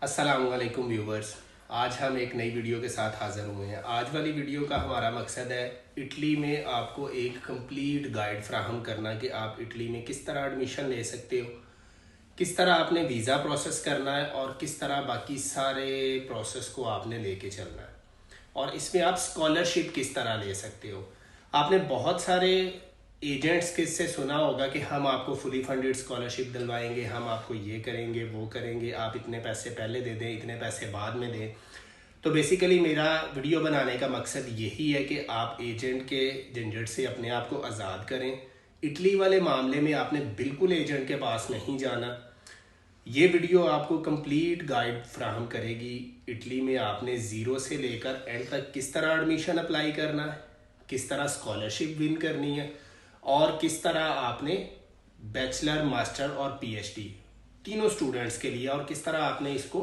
अस्सलामुअलैकुम व्यूवर्स। आज हम एक नई वीडियो के साथ हाज़िर हुए हैं। आज वाली वीडियो का हमारा मकसद है इटली में आपको एक कंप्लीट गाइड फ्राहम करना कि आप इटली में किस तरह एडमिशन ले सकते हो, किस तरह आपने वीज़ा प्रोसेस करना है और किस तरह बाकी सारे प्रोसेस को आपने लेके चलना है, और इसमें आप स्कॉलरशिप किस तरह ले सकते हो। आपने बहुत सारे एजेंट्स किससे सुना होगा कि हम आपको फुली फंडेड स्कॉलरशिप दिलवाएंगे, हम आपको ये करेंगे वो करेंगे, आप इतने पैसे पहले दे दें, इतने पैसे बाद में दें। तो बेसिकली मेरा वीडियो बनाने का मकसद यही है कि आप एजेंट के झंझट से अपने आप को आज़ाद करें। इटली वाले मामले में आपने बिल्कुल एजेंट के पास नहीं जाना। ये वीडियो आपको कंप्लीट गाइड फ्राहम करेगी इटली में आपने ज़ीरो से लेकर एंड तक किस तरह एडमिशन अप्लाई करना है, किस तरह स्कॉलरशिप विन करनी है और किस तरह आपने बैचलर, मास्टर और पीएचडी तीनों स्टूडेंट्स के लिए और किस तरह आपने इसको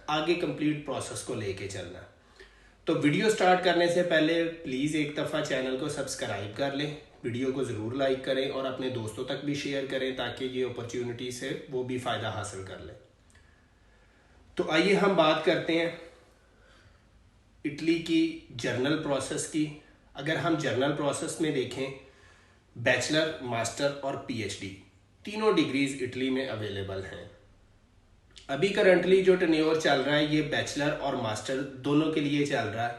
आगे कंप्लीट प्रोसेस को लेके चलना है। तो वीडियो स्टार्ट करने से पहले प्लीज़ एक दफ़ा चैनल को सब्सक्राइब कर लें, वीडियो को ज़रूर लाइक करें और अपने दोस्तों तक भी शेयर करें ताकि ये अपॉर्चुनिटी से वो भी फ़ायदा हासिल कर लें। तो आइए हम बात करते हैं इटली की जर्नल प्रोसेस की। अगर हम जर्नल प्रोसेस में देखें, बैचलर, मास्टर और पीएचडी तीनों डिग्रीज इटली में अवेलेबल हैं। अभी करंटली जो टेन्योर चल रहा है ये बैचलर और मास्टर दोनों के लिए चल रहा है।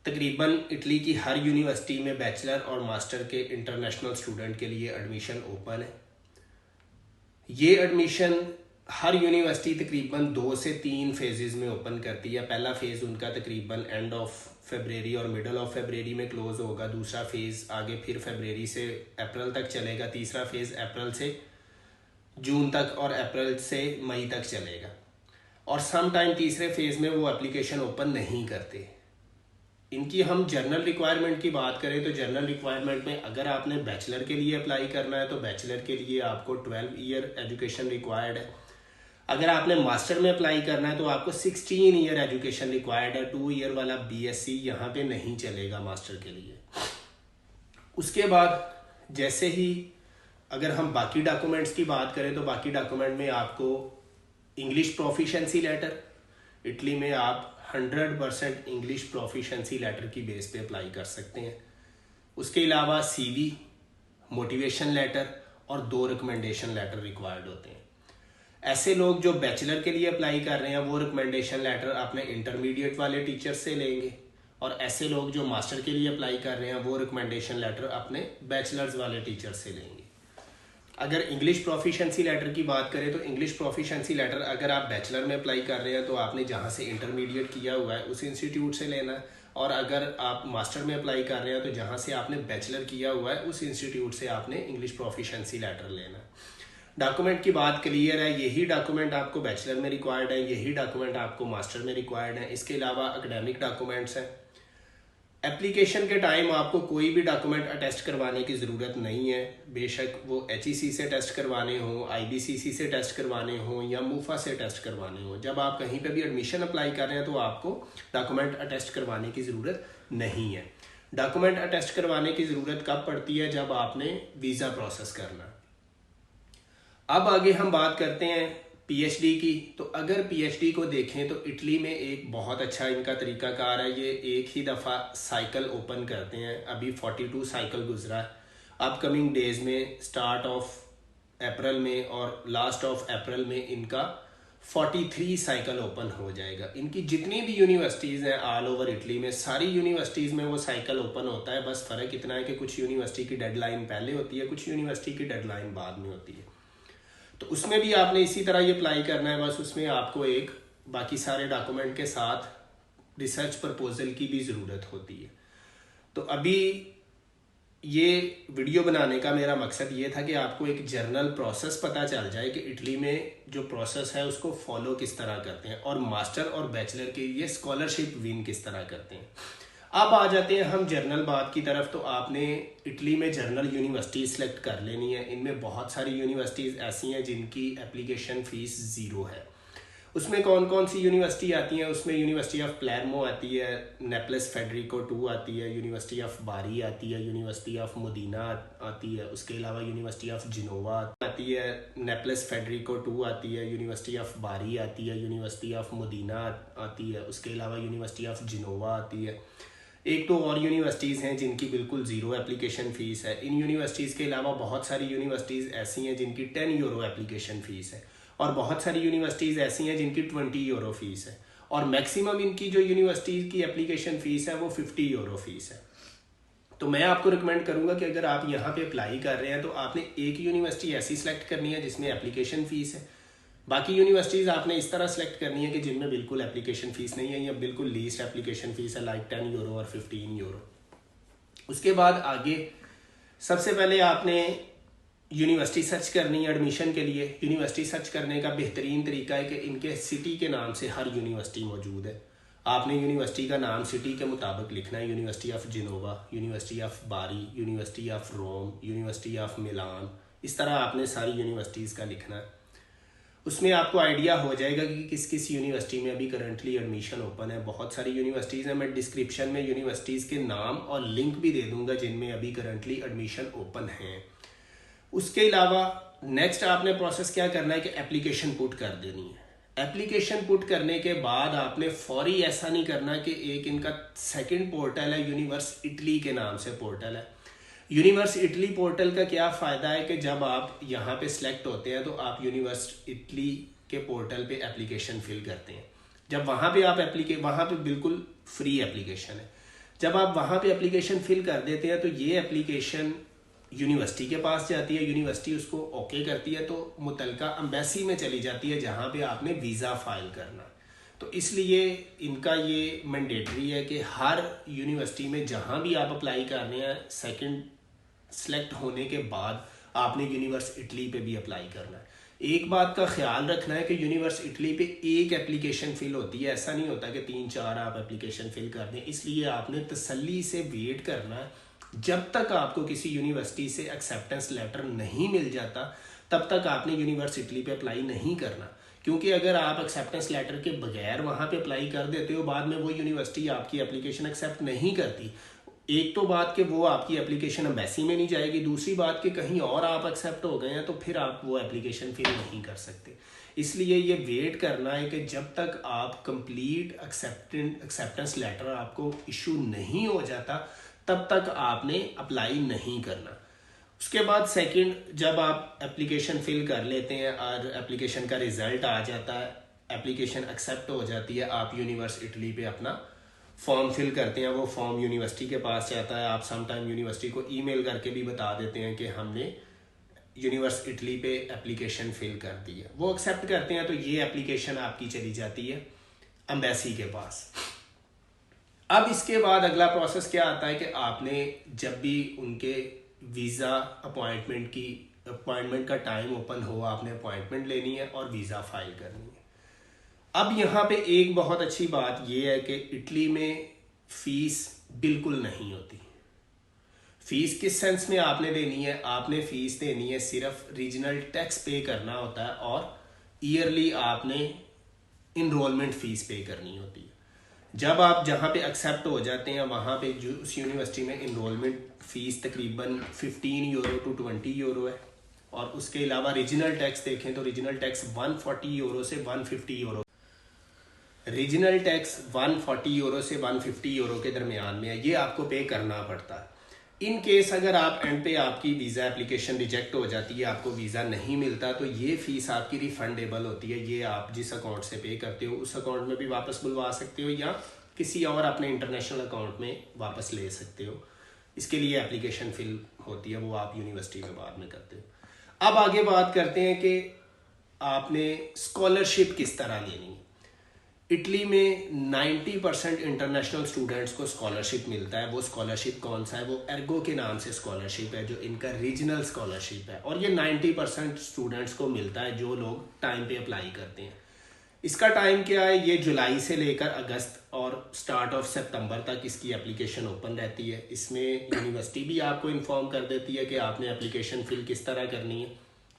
तकरीबन इटली की हर यूनिवर्सिटी में बैचलर और मास्टर के इंटरनेशनल स्टूडेंट के लिए एडमिशन ओपन है। ये एडमिशन हर यूनिवर्सिटी तकरीबन 2 से 3 फेजेस में ओपन करती है। पहला फेज़ उनका तकरीबन एंड ऑफ फरवरी और मिडल ऑफ फरवरी में क्लोज होगा। दूसरा फेज़ आगे फिर फरवरी से अप्रैल तक चलेगा। तीसरा फेज़ अप्रैल से जून तक और अप्रैल से मई तक चलेगा। और सम टाइम तीसरे फेज़ में वो एप्लीकेशन ओपन नहीं करते। इनकी हम जर्नल रिक्वायरमेंट की बात करें तो जर्नल रिक्वायरमेंट में अगर आपने बैचलर के लिए अप्लाई करना है तो बैचलर के लिए आपको 12 ईयर एजुकेशन रिक्वायर्ड है। अगर आपने मास्टर में अप्लाई करना है तो आपको 16 ईयर एजुकेशन रिक्वायर्ड है। 2 ईयर वाला बीएससी यहाँ पे नहीं चलेगा मास्टर के लिए। उसके बाद जैसे ही अगर हम बाकी डॉक्यूमेंट्स की बात करें तो बाकी डॉक्यूमेंट में आपको इंग्लिश प्रोफिशेंसी लेटर, इटली में आप 100% इंग्लिश प्रोफिशेंसी लेटर की बेस पे अप्लाई कर सकते हैं। उसके अलावा सीवी, मोटिवेशन लेटर और 2 रिकमेंडेशन लेटर रिक्वायर्ड होते हैं। ऐसे लोग जो बैचलर के लिए अप्लाई कर रहे हैं वो रिकमेंडेशन लेटर अपने इंटरमीडिएट वाले टीचर से लेंगे, और ऐसे लोग जो मास्टर के लिए अप्लाई कर रहे हैं वो रिकमेंडेशन लेटर अपने बैचलर्स वाले टीचर से लेंगे। अगर इंग्लिश प्रोफिशेंसी लेटर की बात करें तो इंग्लिश प्रोफिशेंसी लेटर अगर आप बैचलर में अप्लाई कर रहे हैं तो आपने जहां से इंटरमीडिएट किया हुआ है उस इंस्टीट्यूट से लेना है, और अगर आप मास्टर में अप्लाई कर रहे हैं तो जहां से आपने बैचलर किया हुआ है उस इंस्टीट्यूट से आपने इंग्लिश प्रोफिशेंसी लेटर लेना है। डॉक्यूमेंट की बात क्लियर है, यही डॉक्यूमेंट आपको बैचलर में रिक्वायर्ड है, यही डॉक्यूमेंट आपको मास्टर में रिक्वायर्ड है। इसके अलावा एकेडमिक डॉक्यूमेंट्स हैं। एप्लीकेशन के टाइम आपको कोई भी डॉक्यूमेंट अटेस्ट करवाने की ज़रूरत नहीं है, बेशक वो HEC से टेस्ट करवाने हो, IBCC से टेस्ट करवाने हो या मूफा से टेस्ट करवाने हो। जब आप कहीं पे भी एडमिशन अप्लाई कर रहे हैं तो आपको डॉक्यूमेंट अटेस्ट करवाने की ज़रूरत नहीं है। डॉक्यूमेंट अटेस्ट करवाने की ज़रूरत कब पड़ती है? जब आपने वीज़ा प्रोसेस करना। अब आगे हम बात करते हैं पीएचडी की। तो अगर पीएचडी को देखें तो इटली में एक बहुत अच्छा इनका तरीकाकार है। ये एक ही दफ़ा साइकिल ओपन करते हैं। अभी 42 साइकिल गुजरा है। अपकमिंग डेज में स्टार्ट ऑफ अप्रैल में और लास्ट ऑफ अप्रैल में इनका 43 साइकिल ओपन हो जाएगा। इनकी जितनी भी यूनिवर्सिटीज़ हैं ऑल ओवर इटली में, सारी यूनिवर्सिटीज़ में वो साइकिल ओपन होता है। बस फ़र्क इतना है कि कुछ यूनिवर्सिटी की डेडलाइन पहले होती है, कुछ यूनिवर्सिटी की डेडलाइन बाद में होती है। तो उसमें भी आपने इसी तरह ये अप्लाई करना है। बस उसमें आपको एक बाकी सारे डॉक्यूमेंट के साथ रिसर्च प्रपोजल की भी ज़रूरत होती है। तो अभी ये वीडियो बनाने का मेरा मकसद ये था कि आपको एक जर्नल प्रोसेस पता चल जाए कि इटली में जो प्रोसेस है उसको फॉलो किस तरह करते हैं, और मास्टर और बैचलर के लिए स्कॉलरशिप विन किस तरह करते हैं। अब आ जाते हैं हम जर्नल बात की तरफ। तो आपने इटली में जर्नल यूनिवर्सिटी सेलेक्ट कर लेनी है। इनमें बहुत सारी यूनिवर्सिटीज़ ऐसी हैं जिनकी एप्लीकेशन फ़ीस ज़ीरो है। उसमें कौन कौन सी यूनिवर्सिटी आती हैं, उसमें यूनिवर्सिटी ऑफ प्लेरमो आती है, नेपलस फेडरिको 2 आती है, यूनिवर्सिटी ऑफ बारी आती है, यूनिवर्सिटी ऑफ मोदीना आती है, उसके अलावा यूनिवर्सिटी ऑफ जिनोवा आती है, नेपलस फेडरिको 2 आती है, यूनिवर्सिटी ऑफ बारी आती है, यूनिवर्सिटी ऑफ मोदीना आती है, उसके अलावा यूनिवर्सिटी ऑफ जिनोवा आती है। एक तो और यूनिवर्सिटीज़ हैं जिनकी बिल्कुल ज़ीरो एप्लीकेशन फ़ीस है। इन यूनिवर्सिटीज़ के अलावा बहुत सारी यूनिवर्सिटीज़ ऐसी हैं जिनकी 10 यूरो एप्लीकेशन फ़ीस है, और बहुत सारी यूनिवर्सिटीज़ ऐसी हैं जिनकी 20 यूरो फ़ीस है, और मैक्सिमम इनकी जो यूनिवर्सिटीज़ की एप्लीकेशन फ़ीस है वो 50 यूरो फ़ीस है। तो मैं आपको रिकमेंड करूँगा कि अगर आप यहाँ पे अप्लाई कर रहे हैं तो आपने एक यूनिवर्सिटी ऐसी सेलेक्ट करनी है जिसमें एप्लीकेशन फ़ीस है, बाकी यूनिवर्सिटीज़ आपने इस तरह सेलेक्ट करनी है कि जिनमें बिल्कुल एप्लीकेशन फ़ीस नहीं है या बिल्कुल लीस्ट एप्लीकेशन फ़ीस है, लाइक 10 यूरो और 15 यूरो। उसके बाद आगे सबसे पहले आपने यूनिवर्सिटी सर्च करनी है एडमिशन के लिए। यूनिवर्सिटी सर्च करने का बेहतरीन तरीका है कि इनके सिटी के नाम से हर यूनिवर्सिटी मौजूद है। आपने यूनिवर्सिटी का नाम सिटी के मुताबिक लिखना है, university of Genoa, university of Bari, university of Rome, university of Milan, इस तरह आपने सारी यूनिवर्सिटीज़ का लिखना है। उसमें आपको आइडिया हो जाएगा कि किस किस यूनिवर्सिटी में अभी करंटली एडमिशन ओपन है। बहुत सारी यूनिवर्सिटीज़ हैं, मैं डिस्क्रिप्शन में यूनिवर्सिटीज़ के नाम और लिंक भी दे दूंगा जिनमें अभी करंटली एडमिशन ओपन हैं। उसके अलावा नेक्स्ट आपने प्रोसेस क्या करना है कि एप्लीकेशन पुट कर देनी है। एप्लीकेशन पुट करने के बाद आपने फौरी ऐसा नहीं करना कि एक इनका सेकंड पोर्टल है, यूनिवर्स इटली के नाम से पोर्टल है। यूनिवर्स इटली पोर्टल का क्या फ़ायदा है कि जब आप यहाँ पे सिलेक्ट होते हैं तो आप यूनिवर्स इटली के पोर्टल पे एप्लीकेशन फिल करते हैं। जब वहाँ पे आप वहाँ पे बिल्कुल फ्री एप्लीकेशन है। जब आप वहाँ पे एप्लीकेशन फिल कर देते हैं तो ये एप्लीकेशन यूनिवर्सिटी के पास जाती है, यूनिवर्सिटी उसको ओके करती है तो मुतलका एम्बेसी में चली जाती है जहाँ पे आपने वीज़ा फाइल करना। तो इसलिए इनका ये मैंडेटरी है कि हर यूनिवर्सिटी में जहाँ भी आप अप्लाई कर रहे हैं सेकंड सेलेक्ट होने के बाद आपने यूनिवर्स इटली पे भी अप्लाई करना है। एक बात का ख्याल रखना है कि यूनिवर्स इटली पे एक एप्लीकेशन फिल होती है, ऐसा नहीं होता कि 3-4 आप एप्लीकेशन फिल कर दें। इसलिए आपने तसल्ली से वेट करना है। जब तक आपको किसी यूनिवर्सिटी से एक्सेप्टेंस लेटर नहीं मिल जाता तब तक आपने यूनिवर्स इटली पे अप्लाई नहीं करना, क्योंकि अगर आप एक्सेप्टेंस लेटर के बगैर वहाँ पे अप्लाई कर देते हो बाद में वो यूनिवर्सिटी आपकी एप्लीकेशन एक्सेप्ट नहीं करती। एक तो बात कि वो आपकी एप्लीकेशन एम्बेसी में नहीं जाएगी, दूसरी बात कि कहीं और आप एक्सेप्ट हो गए हैं तो फिर आप वो एप्लीकेशन फिल नहीं कर सकते। इसलिए ये वेट करना है कि जब तक आप कंप्लीट एक्सेप्टेंस लेटर आपको इशू नहीं हो जाता तब तक आपने अप्लाई नहीं करना। उसके बाद सेकंड, जब आप एप्लीकेशन फिल कर लेते हैं और एप्लीकेशन का रिजल्ट आ जाता है, एप्लीकेशन एक्सेप्ट हो जाती है, आप यूनिवर्स इटली पे अपना फॉर्म फिल करते हैं। वो फॉर्म यूनिवर्सिटी के पास जाता है। आप समटाइम यूनिवर्सिटी को ईमेल करके भी बता देते हैं कि हमने यूनिवर्स इटली पे एप्लीकेशन फिल कर दी है। वो एक्सेप्ट करते हैं तो ये एप्लीकेशन आपकी चली जाती है एम्बेसी के पास। अब इसके बाद अगला प्रोसेस क्या आता है कि आपने जब भी उनके वीज़ा अपॉइंटमेंट का टाइम ओपन हो आपने अपॉइंटमेंट लेनी है और वीज़ा फाइल करनी है। अब यहाँ पे एक बहुत अच्छी बात यह है कि इटली में फ़ीस बिल्कुल नहीं होती। फ़ीस किस सेंस में आपने देनी है? आपने फ़ीस देनी है सिर्फ रीजनल टैक्स पे करना होता है और ईयरली आपने इनरोलमेंट फ़ीस पे करनी होती है। जब आप जहाँ पे एक्सेप्ट हो जाते हैं वहाँ पे जो उस यूनिवर्सिटी में इनरोलमेंट फ़ीस तकरीबन 15 यूरो टू 20 यूरो है, और उसके अलावा रीजनल टैक्स देखें तो रीजनल टैक्स 140 यूरो से 150 यूरो, रीजनल टैक्स 140 यूरो से 150 यूरो के दरमियान में है, ये आपको पे करना पड़ता है। इन केस अगर आप एंड पे आपकी वीज़ा एप्लीकेशन रिजेक्ट हो जाती है, आपको वीज़ा नहीं मिलता, तो ये फ़ीस आपकी रिफंडेबल होती है। ये आप जिस अकाउंट से पे करते हो उस अकाउंट में भी वापस बुलवा सकते हो या किसी और अपने इंटरनेशनल अकाउंट में वापस ले सकते हो। इसके लिए एप्लीकेशन फिल होती है, वो आप यूनिवर्सिटी में बाद में करते हो। अब आगे बात करते हैं कि आपने स्कॉलरशिप किस तरह लेनी है। इटली में 90% इंटरनेशनल स्टूडेंट्स को स्कॉलरशिप मिलता है। वो स्कॉलरशिप कौन सा है? वो एर्गो के नाम से स्कॉलरशिप है, जो इनका रीजनल स्कॉलरशिप है, और ये 90% स्टूडेंट्स को मिलता है जो लोग टाइम पे अप्लाई करते हैं। इसका टाइम क्या है? ये जुलाई से लेकर अगस्त और स्टार्ट ऑफ सितंबर तक इसकी एप्लीकेशन ओपन रहती है। इसमें यूनिवर्सिटी भी आपको इन्फॉर्म कर देती है कि आपने एप्लीकेशन फिल किस तरह करनी है,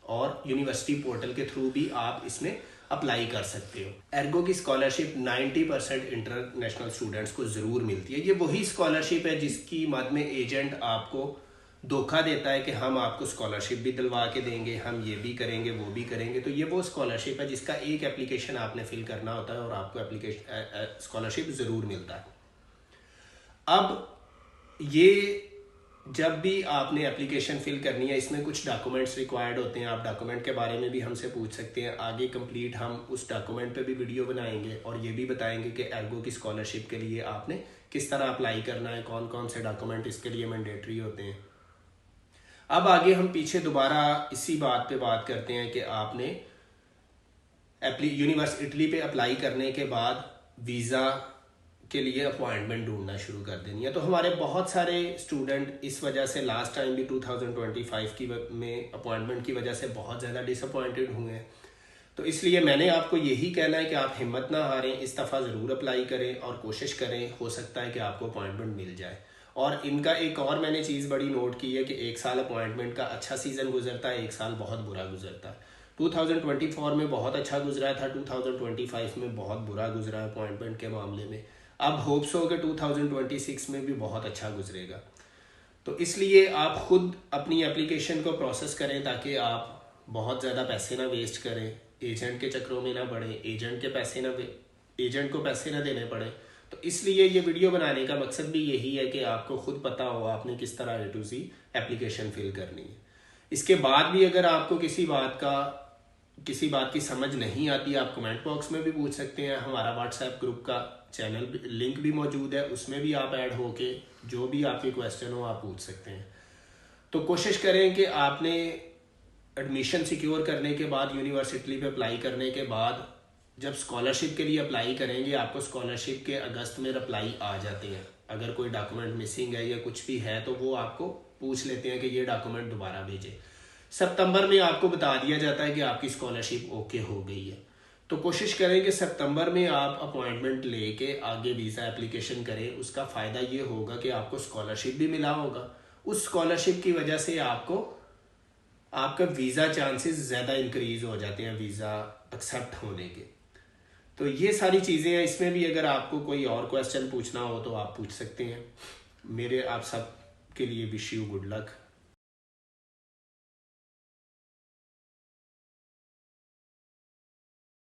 और यूनिवर्सिटी पोर्टल के थ्रू भी आप इसमें अप्लाई कर सकते हो। एर्गो की स्कॉलरशिप 90% इंटरनेशनल स्टूडेंट्स को ज़रूर मिलती है। ये वही स्कॉलरशिप है जिसकी मद में एजेंट आपको धोखा देता है कि हम आपको स्कॉलरशिप भी दिलवा के देंगे, हम ये भी करेंगे, वो भी करेंगे। तो ये वो स्कॉलरशिप है जिसका एक एप्लीकेशन आपने फिल करना होता है और आपको एप्लीकेशन स्कॉलरशिप ज़रूर मिलता है। अब ये जब भी आपने एप्लीकेशन फिल करनी है, इसमें कुछ डॉक्यूमेंट्स रिक्वायर्ड होते हैं। आप डॉक्यूमेंट के बारे में भी हमसे पूछ सकते हैं। आगे कंप्लीट हम उस डॉक्यूमेंट पे भी वीडियो बनाएंगे और ये भी बताएंगे कि एर्गो की स्कॉलरशिप के लिए आपने किस तरह अप्लाई करना है, कौन कौन से डॉक्यूमेंट इसके लिए मैंडेटरी होते हैं। अब आगे हम पीछे दोबारा इसी बात पे बात करते हैं कि आपने इटली पे अप्लाई करने के बाद वीज़ा के लिए अपॉइंटमेंट ढूंढना शुरू कर देनी है। तो हमारे बहुत सारे स्टूडेंट इस वजह से लास्ट टाइम भी 2025 में अपॉइंटमेंट की वजह से बहुत ज़्यादा डिसअपॉइंटेड हुए हैं। तो इसलिए मैंने आपको यही कहना है कि आप हिम्मत ना हारें, इस दफ़ा ज़रूर अप्लाई करें और कोशिश करें, हो सकता है कि आपको अपॉइंटमेंट मिल जाए। और इनका एक और मैंने चीज़ बड़ी नोट की है कि एक साल अपॉइंटमेंट का अच्छा सीज़न गुजरता है, एक साल बहुत बुरा गुजरता है। 2024 में बहुत अच्छा गुजरा था, 2025 में बहुत बुरा गुजरा है अपॉइंटमेंट के मामले में। अब होप्स हो कि 2026 में भी बहुत अच्छा गुजरेगा। तो इसलिए आप खुद अपनी एप्लीकेशन को प्रोसेस करें ताकि आप बहुत ज़्यादा पैसे ना वेस्ट करें, एजेंट के चक्रों में ना पड़े, एजेंट को पैसे ना देने पड़े। तो इसलिए ये वीडियो बनाने का मकसद भी यही है कि आपको खुद पता हो आपने किस तरह A to Z application fill करनी है। इसके बाद भी अगर आपको किसी बात की समझ नहीं आती, आप कमेंट बॉक्स में भी पूछ सकते हैं। हमारा व्हाट्सएप ग्रुप का चैनल लिंक भी मौजूद है, उसमें भी आप ऐड होके जो भी आपके क्वेश्चन हो आप पूछ सकते हैं। तो कोशिश करें कि आपने एडमिशन सिक्योर करने के बाद, यूनिवर्सिटी पे अप्लाई करने के बाद, जब स्कॉलरशिप के लिए अप्लाई करेंगे आपको स्कॉलरशिप के अगस्त में रिप्लाई आ जाते हैं। अगर कोई डॉक्यूमेंट मिसिंग है या कुछ भी है तो वो आपको पूछ लेते हैं कि ये डॉक्यूमेंट दोबारा भेजें। सितंबर में आपको बता दिया जाता है कि आपकी स्कॉलरशिप ओके हो गई है। तो कोशिश करें कि सितंबर में आप अपॉइंटमेंट लेके आगे वीज़ा एप्लीकेशन करें। उसका फ़ायदा ये होगा कि आपको स्कॉलरशिप भी मिला होगा। उस स्कॉलरशिप की वजह से आपका वीज़ा चांसेस ज़्यादा इंक्रीज हो जाते हैं वीज़ा एक्सेप्ट होने के। तो ये सारी चीज़ें हैं। इसमें भी अगर आपको कोई और क्वेश्चन पूछना हो तो आप पूछ सकते हैं। मेरे आप सब के लिए विश यू गुड लक।